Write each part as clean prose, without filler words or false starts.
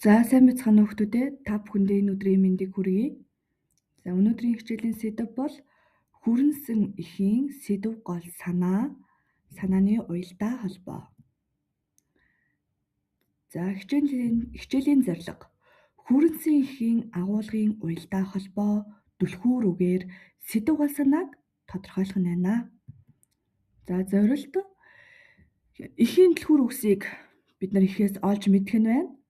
За сайн байцгаана уу хүүхдүүдээ. Та бүхэндээ энэ өдрийн мэндийг хүргэе. За өнөөдрийн хичээлийн сэдэв бол хүрэнсэн эхийн сэдэв гол санааны уялдаа холбоо. За хичээлийн зорилго. Хүрэнсэн эхийн агуулгын уялдаа холбоо түлхүүр үгээр сэдэв гол санааг тодорхойлох нь байна. За зорилт эхийн түлхүүр үгсийг бид нар эхээс олж мэдэх нь байна.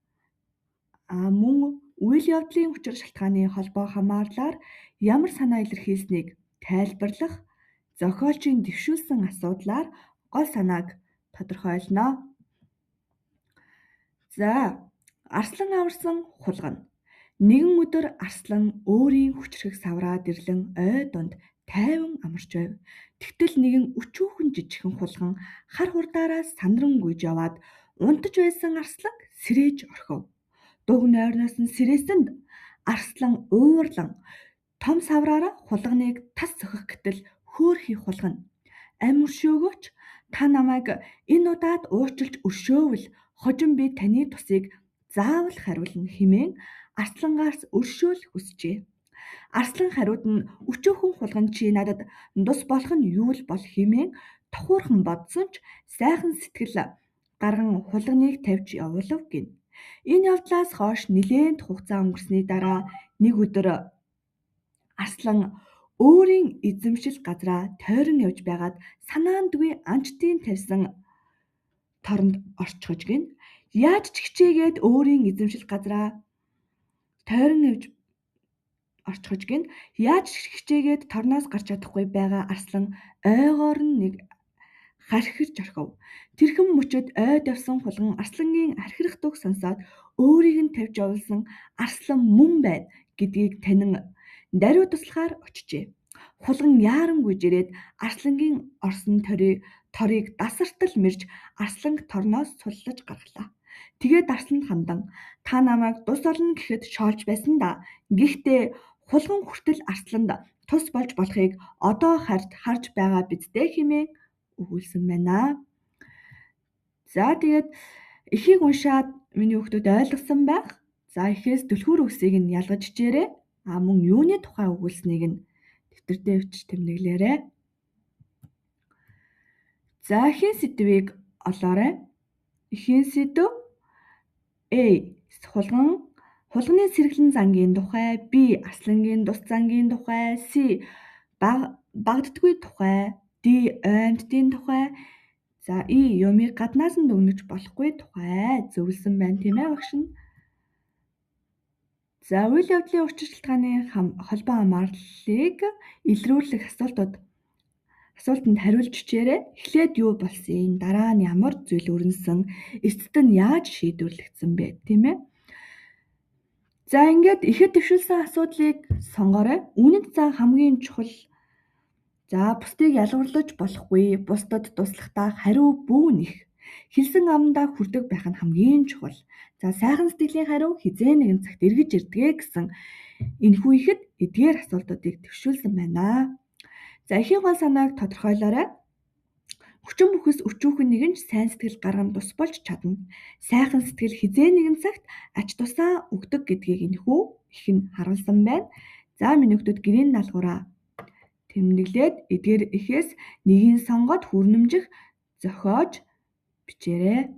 Мөн үйл явдлын учир шалтгааны холбоо хамаарлаар ямар санаа илэрхийлсэнийг тайлбарлах, зохиолчийн дэвшүүлсэн асуудлаар гол санааг тодорхойлно. За, арслан аварсан хулгана. Нэгэн өдөр арслан өөрийн хүчрхэг савраад ирлэн ой дунд тайван амарч байв. Тэгтэл нэгэн өчүүхэн жижигхэн хулган хар хурдаараа сандран гүйж яваад унтаж байсан арслан сэрээж орхив. Дуг нойрноос нь сэрээсэнд арслан уурлан том савраараа хулганыг тас зөхөх гэтэл хөөхий хулгана. Ам өршөөгөөч та намайг энэ удаад уучлж өршөөвөл хожим би таны тусыг заавал хариулна хэмээн арслангаас өршөөлөх хүсжээ. Арслан хариуд нь өчүүхэн хулган чи надад тус болох нь юу л бол хэмээн тухуурхан бодсон ч сайхан сэтгэл гарган хулганыг тавьж явуулав гин. Энэ явдлаас хойш нэлээд хугацаа өнгөрсний дараа нэг өдөр арслан өөрийн эзэмшил газраа тойрон явж байгаад санаандгүй анчтын тавьсан торонд орчхож гин. Яаж ч хичээгээд өөрийн эзэмшил газраа тойрон явж орчхож гин. Яаж ч хичээгээд торноос гарч чадахгүй байгаа арслан ойгоор нь нэг хархирч орхив. Тэрхэн мөчөд ойд явсан хулган арслангийн архирах дууг сонсоод өөрийг нь тавьж явуулсан арслан мөн байна гэдгийг танин даруй туслахаар очжээ. Хулган яаран гүйж ирээд арслангийн орсон торыг дасартал мэрж арсланг торноос суллаж гаргалаа. Тэгээд арсланд хандан та намайг тус олно гэхэд шоолж байсан да. Гэхдээ хулган хүртэл арсланд тус болж болохыг одоо харж байгаа биз дээ хэмээн өгүүлсэн байна. За тэгээд эхийг уншаад миний хүүхдүүд ойлгосон байх. За эхээс түлхүүр үгсийг нь ялгаж хичээрээ. Мөн юуны тухай өгүүлснийг нь дэвтэр дээр өчж тэмдэглээрэй. За эхийн сэдвийг олоорой. Эхийн сэдв A. Хулганы сэргэлэн зангийн тухай, B. Арслангийн тус зангийн тухай, C. Багддаггүй тухай, D. Оймтдын тухай. За E. Юмыг гаднаас нь дүгнэж болохгүй тухай зөвлөсөн байна тийм ээ багш нь. За үйл явдлын учир шалтгааны холбоо хамаарлалыг илрүүлэх асуултанд хариулж хичээрээ. Эхлээд юу болсон? Дараа нь ямар зүйл өрнөсөн? Эцэст нь яаж шийдвэрлэгдсэн бэ? Тийм ээ. За ингээд ихэд дэвшүүлсэн асуудлыг сонгоорой. Үүнд за хамгийн чухал бусдыг ялгуурлаж болохгүй, бусдад туслахдаа хариу бүү нэх. Хэлсэн амандаа хүрдэг байх нь хамгийн чухал. За сайхан сэтгэлийн хариу хизээ нэгэн цагт эргэж ирдгээ гэсэн энэхүү ихэд эдгээр асуултуудыг дэвшүүлсэн байна. За эхийн гол санааг тодорхойлоорой. Хүчин бүхэс өчүүхэн нэгэн ч сайн сэтгэл гарган тус болж чадна. Сайхан сэтгэл хизээ нэгэн цагт ач тусаа өгдөг гэдгийг энэхүү их нь харуулсан байна. За миний хүүхдүүд гэрийн даалгавраа тэмдэглээд эдгээр эхээс нэгийг сонгоод хүрнэмжих зохиож бичээрэй.